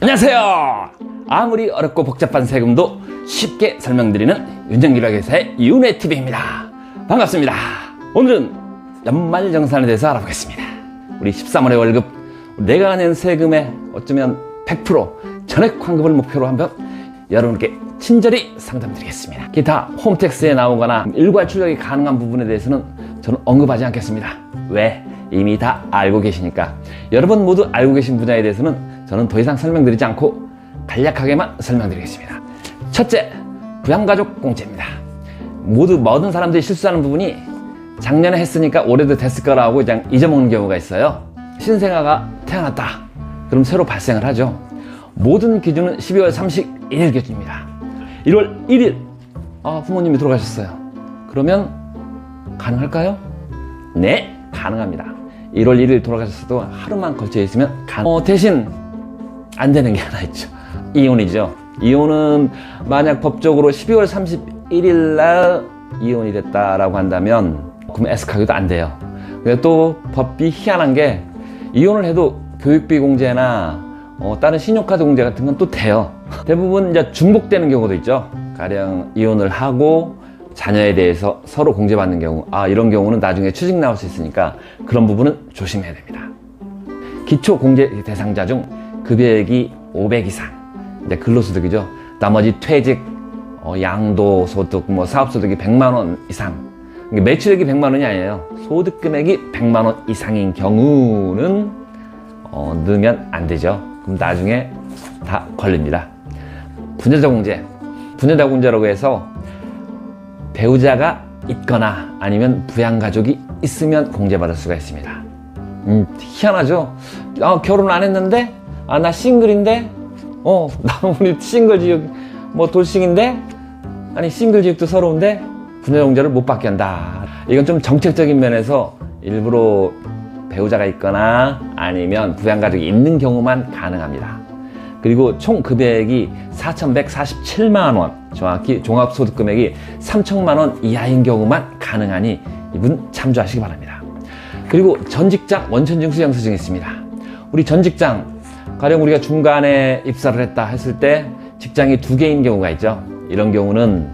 안녕하세요. 아무리 어렵고 복잡한 세금도 쉽게 설명드리는 윤정기박의사의 윤회TV입니다. 반갑습니다. 오늘은 연말정산에 대해서 알아보겠습니다. 우리 13월의 월급, 내가 낸 세금의 어쩌면 100% 전액 환급을 목표로 한번 여러분께 친절히 상담드리겠습니다. 기타 홈택스에 나오거나 일괄 출력이 가능한 부분에 대해서는 저는 언급하지 않겠습니다. 왜? 이미 다 알고 계시니까. 여러분 모두 알고 계신 분야에 대해서는 저는 더 이상 설명드리지 않고 간략하게만 설명드리겠습니다. 첫째, 부양가족 공제입니다. 모든 사람들이 실수하는 부분이 작년에 했으니까 올해도 됐을 거라고 그냥 잊어먹는 경우가 있어요. 신생아가 태어났다. 그럼 새로 발생을 하죠. 모든 기준은 12월 31일 기준입니다. 1월 1일 부모님이 돌아가셨어요. 그러면 가능할까요? 네, 가능합니다. 1월 1일 돌아가셨어도 하루만 걸쳐 있으면 대신 안 되는 게 하나 있죠. 이혼이죠. 이혼은 만약 법적으로 12월 31일 날 이혼이 됐다라고 한다면 그럼 S카드도 안 돼요. 근데 또 법이 희한한 게 이혼을 해도 교육비 공제나 다른 신용카드 공제 같은 건 또 돼요. 대부분 이제 중복되는 경우도 있죠. 가령 이혼을 하고 자녀에 대해서 서로 공제받는 경우, 이런 경우는 나중에 취직 나올 수 있으니까 그런 부분은 조심해야 됩니다. 기초 공제 대상자 중 급여액이 500 이상, 이제 근로소득이죠. 나머지 퇴직, 양도소득, 사업소득이 100만 원 이상, 매출액이 100만 원이 아니에요. 소득 금액이 100만 원 이상인 경우는 넣으면 안 되죠. 그럼 나중에 다 걸립니다. 부녀자 공제, 부녀자 공제라고 해서 배우자가 있거나 아니면 부양가족이 있으면 공제받을 수가 있습니다. 희한하죠? 결혼 안 했는데? 나 싱글인데? 나 우리 싱글 지역, 돌싱인데? 아니, 싱글 지역도 서러운데? 부녀자 공제를 못 받게 한다. 이건 좀 정책적인 면에서 일부러 배우자가 있거나 아니면 부양가족이 있는 경우만 가능합니다. 그리고 총 급여액이 4,147만 원, 정확히 종합소득금액이 3천만 원 이하인 경우만 가능하니 이분 참조하시기 바랍니다. 그리고 전직장 원천징수 영수증이 있습니다. 우리 전직장, 가령 우리가 중간에 입사를 했다 했을 때 직장이 2개인 경우가 있죠. 이런 경우는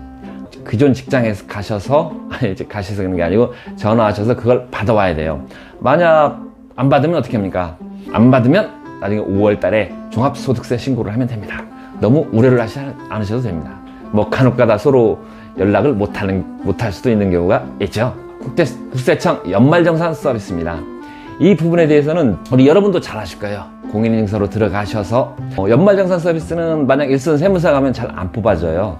기존 직장에서 가셔서 그런 게 아니고 전화하셔서 그걸 받아와야 돼요. 만약 안 받으면 어떻게 합니까? 안 받으면 나중에 5월 달에 종합소득세 신고를 하면 됩니다. 너무 우려를 하지 않으셔도 됩니다. 간혹가다 서로 연락을 못할 수도 있는 경우가 있죠. 국세청 연말정산 서비스입니다. 이 부분에 대해서는 우리 여러분도 잘 아실 거예요. 공인인증서로 들어가셔서 연말정산 서비스는 만약 일선 세무사 가면 잘 안 뽑아져요.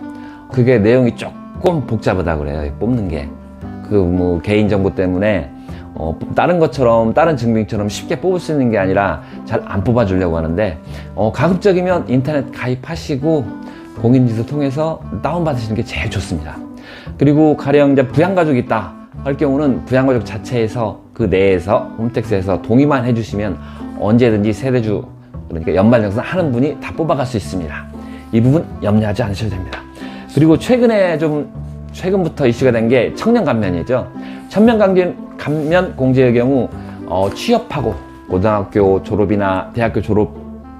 그게 내용이 조금 복잡하다고 그래요. 뽑는 게. 개인정보 때문에 다른 것처럼, 다른 증빙처럼 쉽게 뽑을 수 있는 게 아니라 잘 안 뽑아주려고 하는데, 가급적이면 인터넷 가입하시고 공인인증서 통해서 다운받으시는 게 제일 좋습니다. 그리고 가령 이제 부양가족이 있다 할 경우는 부양가족 자체에서 그 내에서 홈택스에서 동의만 해주시면 언제든지 세대주, 그러니까 연말정산 하는 분이 다 뽑아갈 수 있습니다. 이 부분 염려하지 않으셔도 됩니다. 그리고 최근부터 이슈가 된 게 청년감면이죠. 청년감면 공제의 경우 취업하고 고등학교 졸업이나 대학교 졸업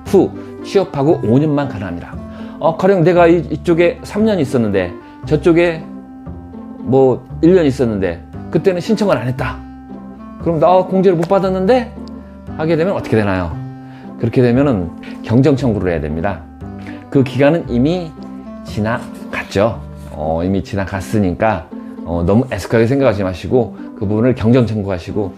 후 취업하고 5년만 가능합니다. 가령 내가 이쪽에 3년 있었는데 저쪽에 1년 있었는데 그때는 신청을 안 했다. 그럼 나 공제를 못 받았는데 하게 되면 어떻게 되나요? 그렇게 되면은 경정 청구를 해야 됩니다. 그 기간은 이미 지나갔죠. 이미 지나갔으니까 너무 애석하게 생각하지 마시고 그 부분을 경정 청구하시고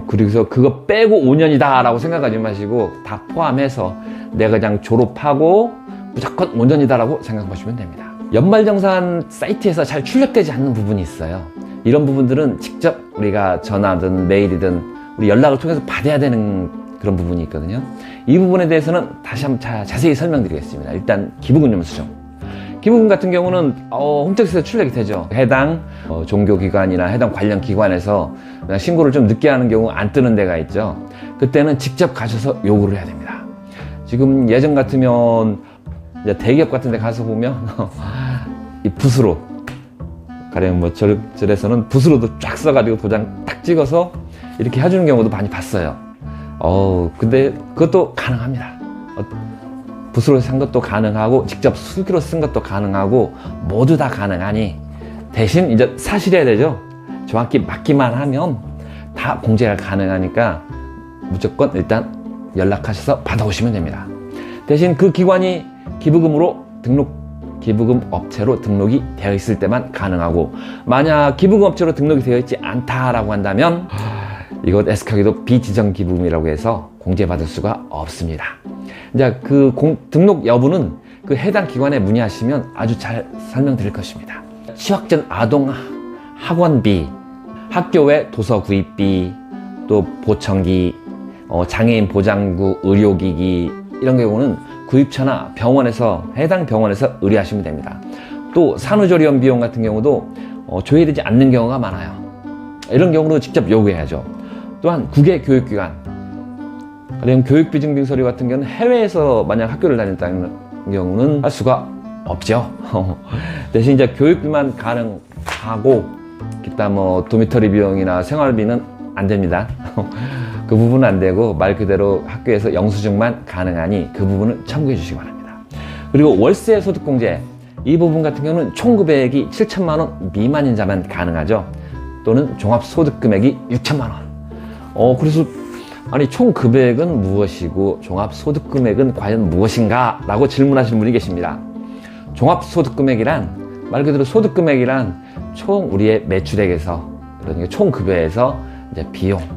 그래서 그거 빼고 5년이다 라고 생각하지 마시고 다 포함해서 내가 그냥 졸업하고 무조건 5년이다 라고 생각하시면 됩니다. 연말정산 사이트에서 잘 출력되지 않는 부분이 있어요. 이런 부분들은 직접 우리가 전화든 메일이든 우리 연락을 통해서 받아야 되는 그런 부분이 있거든요. 이 부분에 대해서는 다시 한번 자세히 설명드리겠습니다. 일단 기부금융 수정. 기부금 같은 경우는 홈택스에서 출력이 되죠. 해당 종교기관이나 해당 관련 기관에서 그냥 신고를 좀 늦게 하는 경우 안 뜨는 데가 있죠. 그때는 직접 가셔서 요구를 해야 됩니다. 지금 예전 같으면 이제 대기업 같은 데 가서 보면 이 붓으로 가령 절에서는 붓으로도 쫙 써가지고 도장 딱 찍어서 이렇게 해주는 경우도 많이 봤어요. 근데 그것도 가능합니다. 붓으로 산 것도 가능하고 직접 수기로 쓴 것도 가능하고 모두 다 가능하니 대신 이제 사실해야 되죠. 정확히 맞기만 하면 다 공제가 가능하니까 무조건 일단 연락하셔서 받아오시면 됩니다. 대신 그 기관이 기부금 업체로 등록이 되어 있을 때만 가능하고, 만약 기부금 업체로 등록이 되어 있지 않다라고 한다면 이것 애석하게도 비지정 기부금이라고 해서 공제받을 수가 없습니다. 이제 그 등록 여부는 그 해당 기관에 문의하시면 아주 잘 설명드릴 것입니다. 취학 전 아동 학원비, 학교 외 도서 구입비, 또 보청기, 장애인 보장구, 의료기기 이런 경우는 구입처나 병원에서 해당 병원에서 의뢰하시면 됩니다. 또 산후조리원 비용 같은 경우도 조회되지 않는 경우가 많아요. 이런 경우도 직접 요구해야죠. 또한 국외 교육기관, 아니면 교육비증빙 서류 같은 경우는 해외에서 만약 학교를 다녔다는 경우는 할 수가 없죠. 대신 이제 교육비만 가능하고 기타 도미터리 비용이나 생활비는 안 됩니다. 그 부분은 안 되고 말 그대로 학교에서 영수증만 가능하니 그 부분은 참고해 주시기 바랍니다. 그리고 월세 소득공제, 이 부분 같은 경우는 총 금액이 7천만 원 미만인 자만 가능하죠. 또는 종합소득금액이 6천만 원. 그래서 아니 총 금액은 무엇이고 종합소득금액은 과연 무엇인가 라고 질문하시는 분이 계십니다. 종합소득금액이란 말 그대로 소득금액이란 총 우리의 매출액에서, 그러니까 총 급여에서 이제 비용을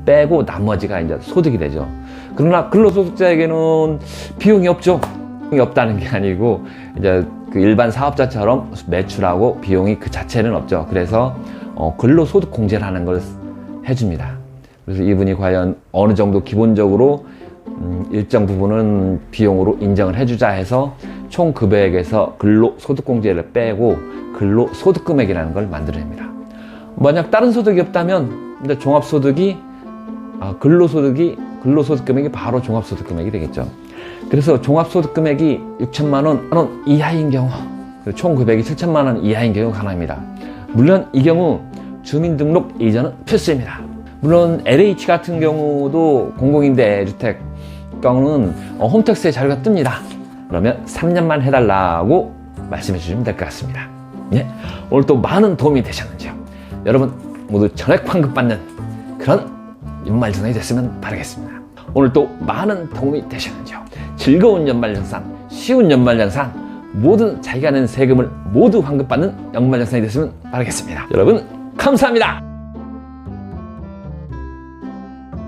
빼고 나머지가 이제 소득이 되죠. 그러나 근로소득자에게는 비용이 없죠. 비용이 없다는 게 아니고 이제 그 일반 사업자처럼 매출하고 비용이 그 자체는 없죠. 그래서 근로소득 공제라는 걸 해줍니다. 그래서 이분이 과연 어느 정도 기본적으로 일정 부분은 비용으로 인정을 해주자 해서 총 급여액에서 근로소득공제를 빼고 근로소득금액이라는 걸 만들어냅니다. 만약 다른 소득이 없다면 이제 종합소득이 근로소득금액이 바로 종합소득금액이 되겠죠. 그래서 종합소득금액이 6천만 원 이하인 경우, 총 금액이 7천만 원 이하인 경우 가능합니다. 물론 이 경우 주민등록 이전은 필수입니다. 물론 LH 같은 경우도 공공임대주택 경우는 홈택스에 자료가 뜹니다. 그러면 3년만 해달라고 말씀해 주시면 될 것 같습니다. 예, 오늘 또 많은 도움이 되셨는지요? 여러분 모두 전액 환급 받는 그런 연말정산이 됐으면 바라겠습니다. 오늘 또 많은 도움이 되셨는지요? 즐거운 연말정산, 쉬운 연말정산, 모든 자기가 낸 세금을 모두 환급받는 연말정산이 됐으면 바라겠습니다. 여러분 감사합니다.